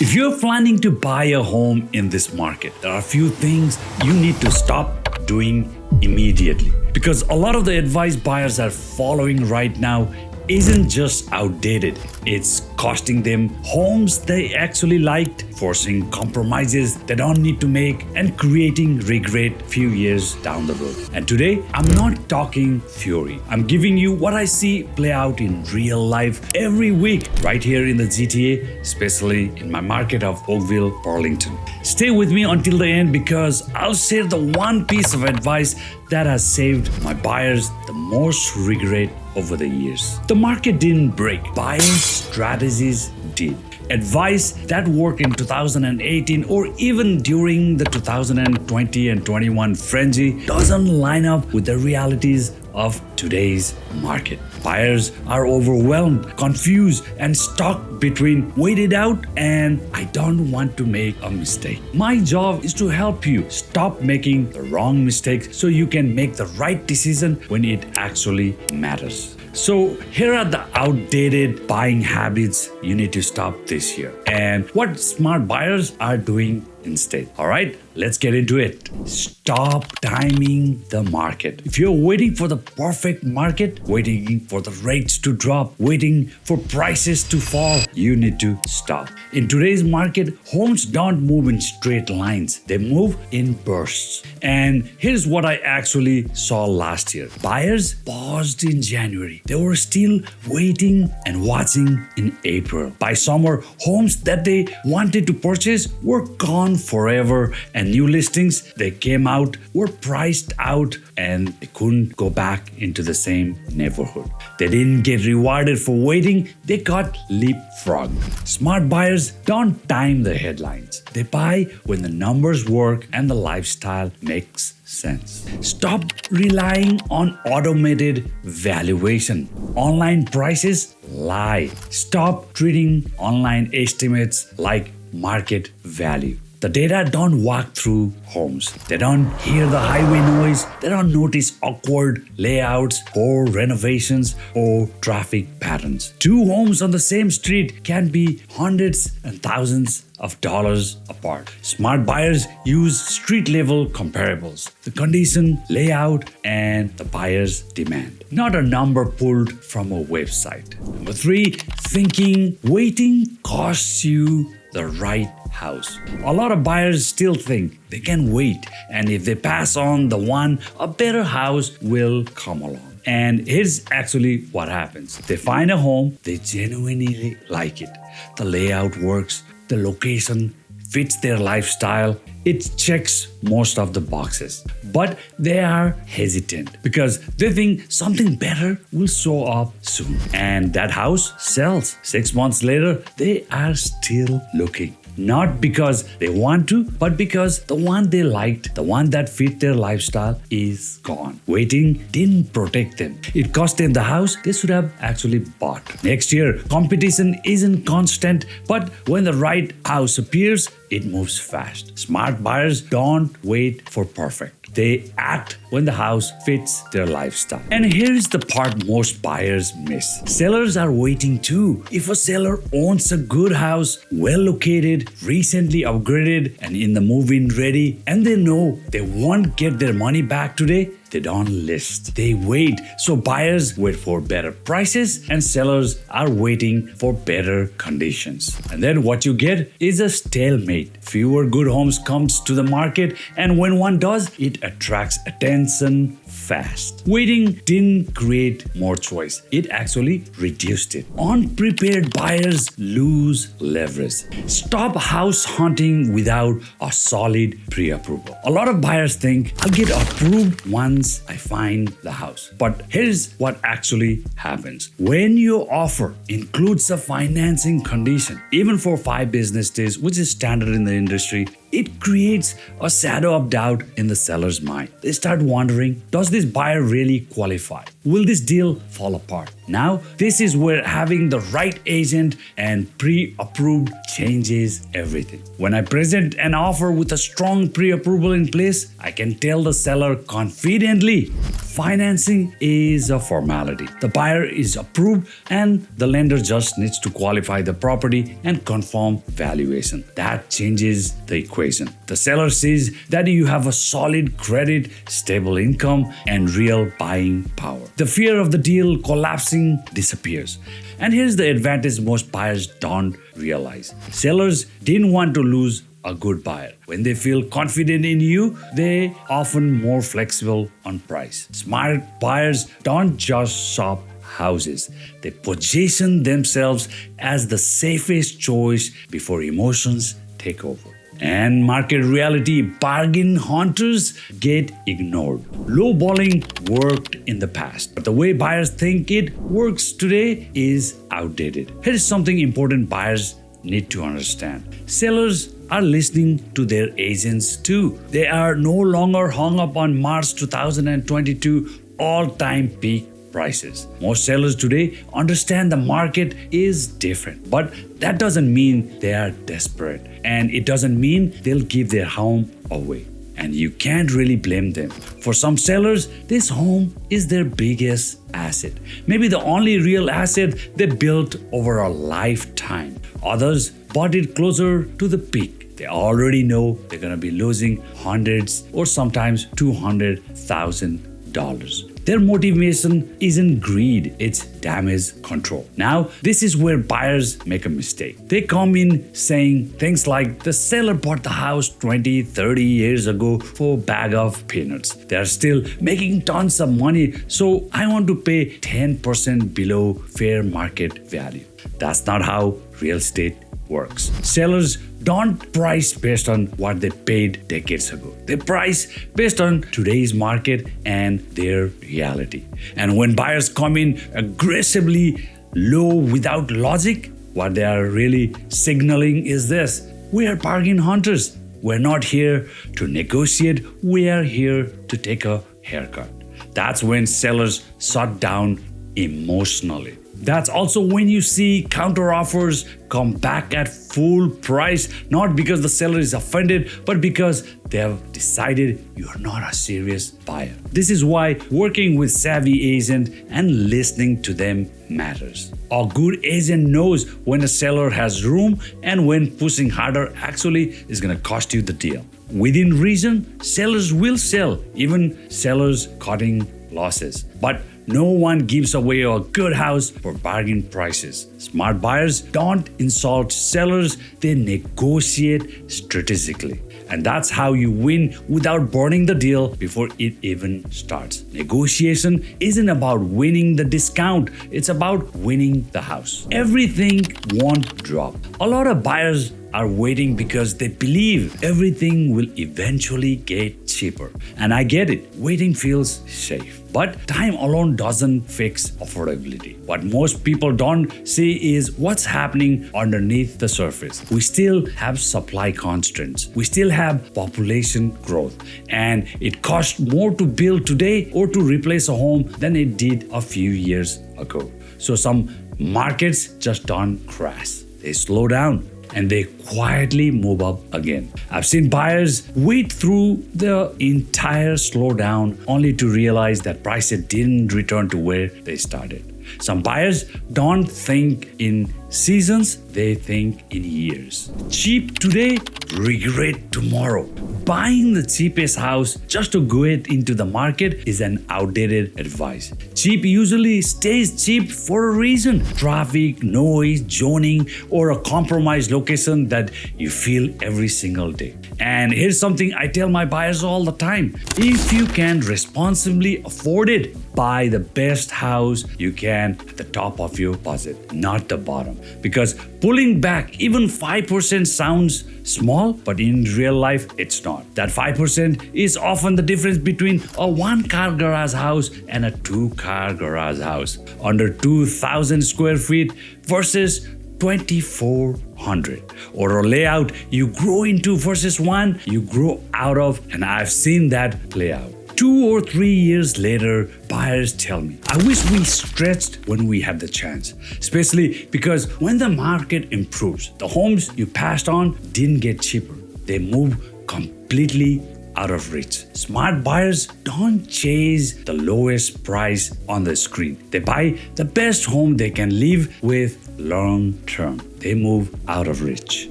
If you're planning to buy a home in this market, there are a few things you need to stop doing immediately. Because a lot of the advice buyers are following right now isn't just outdated, it's costing them homes they actually liked, forcing compromises they don't need to make, and creating regret few years down the road. And today, I'm not talking theory. I'm giving you what I see play out in real life every week right here in the GTA, especially in my market of Oakville, Burlington. Stay with me until the end because I'll share the one piece of advice that has saved my buyers the most regret over the years. The market didn't break, buying strategies did. Advice that worked in 2018 or even during the 2020 and 21 frenzy doesn't line up with the realities of today's market. Buyers are overwhelmed, confused, and stuck between wait it out and I don't want to make a mistake. My job is to help you stop making the wrong mistakes so you can make the right decision when it actually matters. So here are the outdated buying habits you need to stop this year and what smart buyers are doing instead. All right, let's get into it. Stop timing the market. If you're waiting for the perfect market, waiting for the rates to drop, waiting for prices to fall, you need to stop. In today's market, homes don't move in straight lines. They move in bursts. And here's what I actually saw last year. Buyers paused in January. They were still waiting and watching in April. By summer, homes that they wanted to purchase were gone forever, and new listings that came out were priced out and they couldn't go back into the same neighborhood. They didn't get rewarded for waiting, they got leapfrogged. Smart buyers don't time the headlines. They buy when the numbers work and the lifestyle makes sense. Stop relying on automated valuation. Online prices lie. Stop treating online estimates like market value. The data don't walk through homes. They don't hear the highway noise. They don't notice awkward layouts or renovations or traffic patterns. Two homes on the same street can be hundreds and thousands of dollars apart. Smart buyers use street-level comparables, the condition, layout, and the buyer's demand, not a number pulled from a website. Number 3, thinking waiting costs you the right house. A lot of buyers still think they can wait, and if they pass on the one, a better house will come along. And here's actually what happens. They find a home, they genuinely like it. The layout works, the location fits their lifestyle, it checks most of the boxes. But they are hesitant because they think something better will show up soon. And that house sells. 6 months later, they are still looking. Not because they want to, but because the one they liked, the one that fit their lifestyle is gone. Waiting didn't protect them. It cost them the house they should have actually bought. Next year, competition isn't constant, but when the right house appears, it moves fast. Smart buyers don't wait for perfect. They act when the house fits their lifestyle. And here's the part most buyers miss. Sellers are waiting too. If a seller owns a good house, well located, recently upgraded, and in the move-in ready, and they know they won't get their money back today, they don't list. They wait. So buyers wait for better prices and sellers are waiting for better conditions. And then what you get is a stalemate. Fewer good homes comes to the market, and when one does, it attracts attention fast. Waiting didn't create more choice. It actually reduced it. Unprepared buyers lose leverage. Stop house hunting without a solid pre-approval. A lot of buyers think I'll get approved once I find the house. But here's what actually happens. When your offer includes a financing condition, even for 5 business days, which is standard in the industry, it creates a shadow of doubt in the seller's mind. They start wondering, does this buyer really qualify? will this deal fall apart? Now, this is where having the right agent and pre-approved changes everything. When I present an offer with a strong pre-approval in place, I can tell the seller confidently, financing is a formality. The buyer is approved and the lender just needs to qualify the property and confirm valuation. That changes the equation. The seller sees that you have a solid credit, stable income, and real buying power. The fear of the deal collapsing disappears. And here's the advantage most buyers don't realize. Sellers didn't want to lose a good buyer. When they feel confident in you, they often more flexible on price. Smart buyers don't just shop houses. They position themselves as the safest choice before emotions take over. And market reality, bargain hunters get ignored. Lowballing worked in the past, but the way buyers think it works today is outdated. Here is something important buyers need to understand. Sellers are listening to their agents too. They are no longer hung up on March 2022 all-time peak prices. Most sellers today understand the market is different, but that doesn't mean they are desperate, and it doesn't mean they'll give their home away. And you can't really blame them. For some sellers, this home is their biggest asset, maybe the only real asset they built over a lifetime. Others bought it closer to the peak. They already know they're gonna be losing hundreds or sometimes $200,000. Their motivation isn't greed, it's damage control. Now, this is where buyers make a mistake. They come in saying things like, the seller bought the house 20, 30 years ago for a bag of peanuts. They are still making tons of money, so I want to pay 10% below fair market value. That's not how real estate works. Sellers don't price based on what they paid decades ago. They price based on today's market and their reality. And when buyers come in aggressively low without logic, what they are really signaling is this: we are bargain hunters. We're not here to negotiate. We are here to take a haircut. That's when sellers shut down emotionally. That's also when you see counteroffers come back at full price, not because the seller is offended, but because they have decided you're not a serious buyer. This is why working with savvy agent and listening to them matters. A good agent knows when a seller has room and when pushing harder actually is going to cost you the deal. Within reason, sellers will sell, even sellers cutting losses. But no one gives away a good house for bargain prices. Smart buyers don't insult sellers, they negotiate strategically. And that's how you win without burning the deal before it even starts. Negotiation isn't about winning the discount, it's about winning the house. Everything won't drop. A lot of buyers are waiting because they believe everything will eventually get cheaper. And I get it, waiting feels safe. But time alone doesn't fix affordability. What most people don't see is what's happening underneath the surface. We still have supply constraints. We still have population growth. And it costs more to build today or to replace a home than it did a few years ago. So some markets just don't crash. They slow down and they quietly move up again. I've seen buyers wait through the entire slowdown only to realize that prices didn't return to where they started. Some buyers don't think in seasons, they think in years. Cheap today, regret tomorrow. Buying the cheapest house just to get into the market is an outdated advice. Cheap usually stays cheap for a reason. Traffic, noise, zoning, or a compromised location that you feel every single day. And here's something I tell my buyers all the time. If you can responsibly afford it, buy the best house you can at the top of your budget, not the bottom. Because pulling back even 5% sounds small, but in real life, it's not. That 5% is often the difference between a 1-car garage house and a 2-car garage house. Under 2,000 square feet versus 2,400. Or a layout you grow into versus one you grow out of, and I've seen that play out. 2 or 3 years later, buyers tell me, I wish we stretched when we had the chance. Especially because when the market improves, the homes you passed on didn't get cheaper. They move completely out of reach. Smart buyers don't chase the lowest price on the screen. They buy the best home they can live with long term. They move out of reach.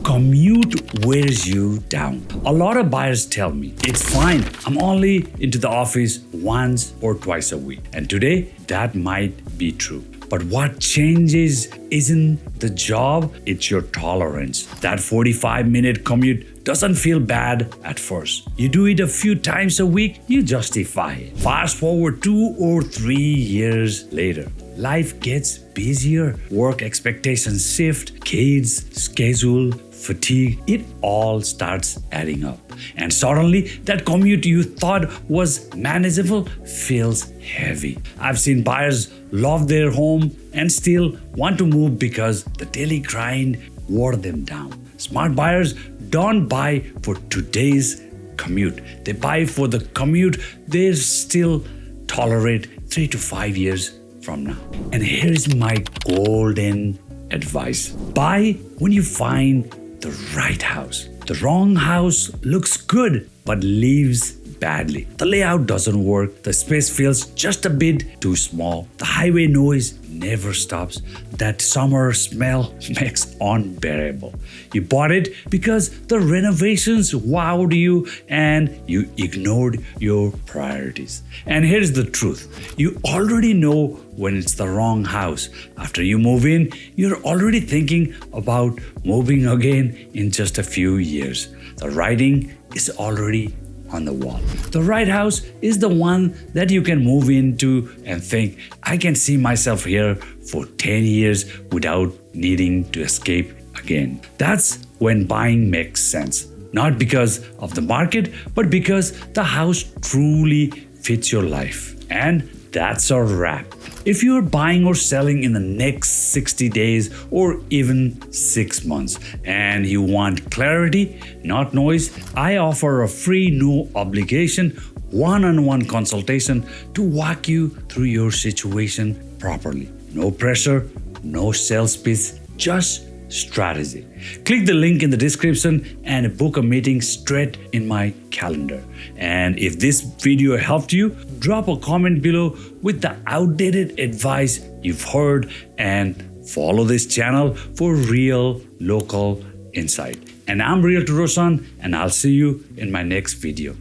Commute wears you down. A lot of buyers tell me, it's fine, I'm only into the office once or twice a week. And today, that might be true. But what changes isn't the job, it's your tolerance. That 45-minute commute doesn't feel bad at first. You do it a few times a week, you justify it. Fast forward 2 or 3 years later. Life gets busier, work expectations shift, kids, schedule, fatigue, it all starts adding up. And suddenly, that commute you thought was manageable feels heavy. I've seen buyers love their home and still want to move because the daily grind wore them down. Smart buyers don't buy for today's commute. They buy for the commute they still tolerate 3 to 5 years from now. And here's my golden advice. Buy when you find the right house. The wrong house looks good but leaves badly. The layout doesn't work. The space feels just a bit too small. The highway noise never stops. That summer smell makes unbearable. You bought it because the renovations wowed you and you ignored your priorities. And here's the truth. You already know when it's the wrong house. After you move in, you're already thinking about moving again in just a few years. The writing is already on the wall. The right house is the one that you can move into and think, I can see myself here for 10 years without needing to escape again. That's when buying makes sense. Not because of the market, but because the house truly fits your life. And that's a wrap. If you're buying or selling in the next 60 days or even 6 months and you want clarity, not noise, I offer a free no obligation one-on-one consultation to walk you through your situation properly. No pressure, no sales pitch, just strategy. Click the link in the description and book a meeting straight in my calendar. And if this video helped you, drop a comment below with the outdated advice you've heard and follow this channel for real local insight. And I'm Realtor Roshan and I'll see you in my next video.